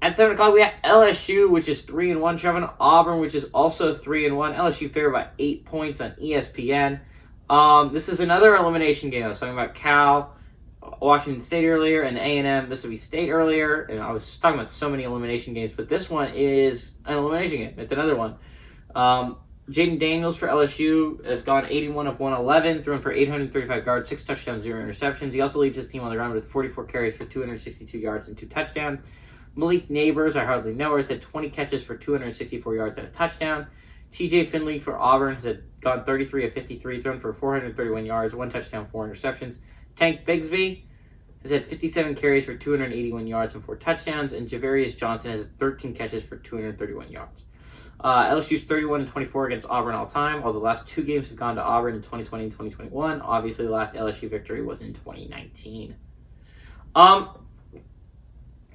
At 7 o'clock, we have LSU, which is 3-1, traveling to Auburn, which is also 3-1. LSU favored by 8 points on ESPN. This is another elimination game. I was talking about Cal, Washington State earlier, and A&M, Mississippi State earlier. And I was talking about so many elimination games, but this one is an elimination game. It's another one. Jaden Daniels for LSU has gone 81 of 111, thrown for 835 yards, 6 touchdowns, 0 interceptions. He also leads his team on the ground with 44 carries for 262 yards and 2 touchdowns. Malik Neighbors, I hardly know her, has had 20 catches for 264 yards and a touchdown. TJ Finley for Auburn has gone 33 of 53, thrown for 431 yards, 1 touchdown, 4 interceptions. Tank Bigsby has had 57 carries for 281 yards and 4 touchdowns. And Javarius Johnson has 13 catches for 231 yards. LSU's 31-24 against Auburn all time. All the last 2 games have gone to Auburn in 2020 and 2021. Obviously, the last LSU victory was in 2019.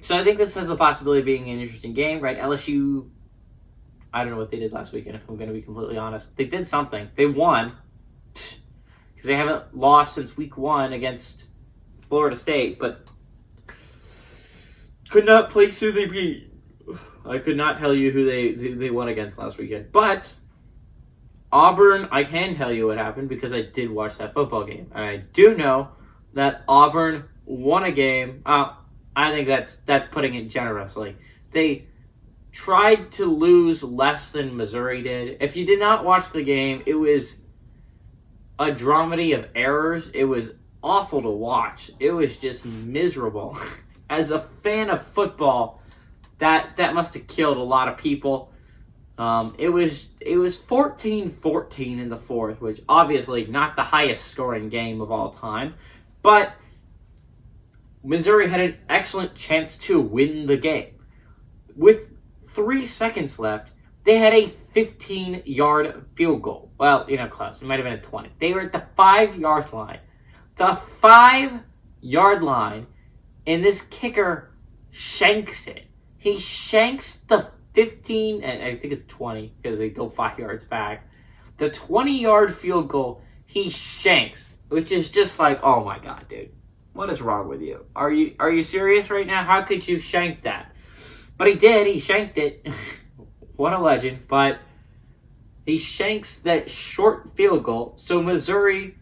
So I think this has the possibility of being an interesting game, right? LSU, I don't know what they did last weekend, if I'm going to be completely honest. They did something. They won, because they haven't lost since week 1 against Florida State, but could not place who they beat. I could not tell you who they won against last weekend. But Auburn, I can tell you what happened, because I did watch that football game. And I do know that Auburn won a game. I think that's putting it generously. They tried to lose less than Missouri did. If you did not watch the game, it was a dramedy of errors. It was awful to watch. It was just miserable. As a fan of football, that must have killed a lot of people. It was 14-14 in the fourth, which obviously not the highest scoring game of all time, but Missouri had an excellent chance to win the game. With 3 seconds left, they had a 15-yard field goal. Well, close. It might have been a 20. They were at the 5-yard line. The 5-yard line, and this kicker shanks it. He shanks the 15, and I think it's 20, because they go 5 yards back. The 20-yard field goal, he shanks, which is just like, oh my God, dude. What is wrong with you? Are you serious right now? How could you shank that? But he did. He shanked it. What a legend. But he shanks that short field goal, so Missouri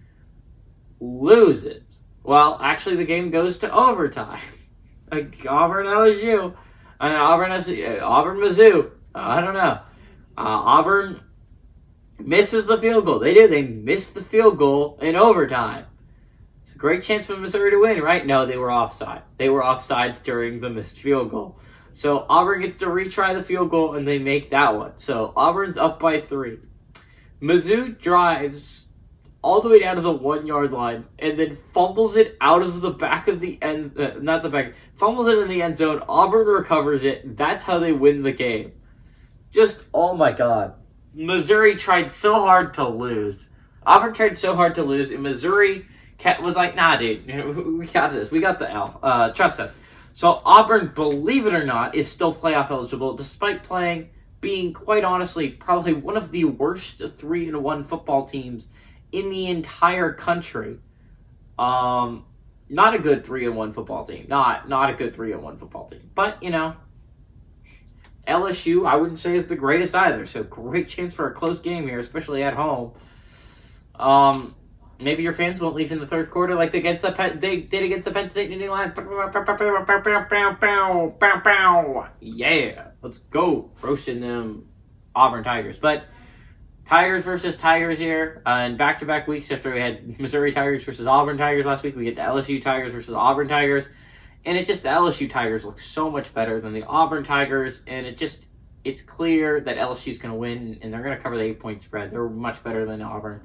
loses. Well, actually, the game goes to overtime. Auburn LSU. Auburn Mizzou. I don't know. Auburn misses the field goal. They do. They miss the field goal in overtime. It's a great chance for Missouri to win, right? No, they were offsides. They were offsides during the missed field goal. So Auburn gets to retry the field goal, and they make that one. So Auburn's up by 3. Mizzou drives all the way down to the 1-yard line, and then fumbles it out of the back of the end, fumbles it in the end zone. Auburn recovers it. That's how they win the game. Just, oh my God. Missouri tried so hard to lose. Auburn tried so hard to lose, and Missouri was like, nah, dude, we got this. We got the L. Trust us. So Auburn, believe it or not, is still playoff eligible, despite being, quite honestly, probably one of the worst 3-1 football teams in the entire country. Not a good 3-1 football team. Not a good 3-1 football team. But, LSU, I wouldn't say is the greatest either. So great chance for a close game here, especially at home. Maybe your fans won't leave in the third quarter like they did against the Penn State Nittany Lions. Yeah, let's go. Roasting them Auburn Tigers. But Tigers versus Tigers here. And back-to-back weeks after we had Missouri Tigers versus Auburn Tigers last week, we get the LSU Tigers versus Auburn Tigers. And the LSU Tigers look so much better than the Auburn Tigers. And it's clear that LSU's going to win, and they're going to cover the 8-point spread. They're much better than Auburn.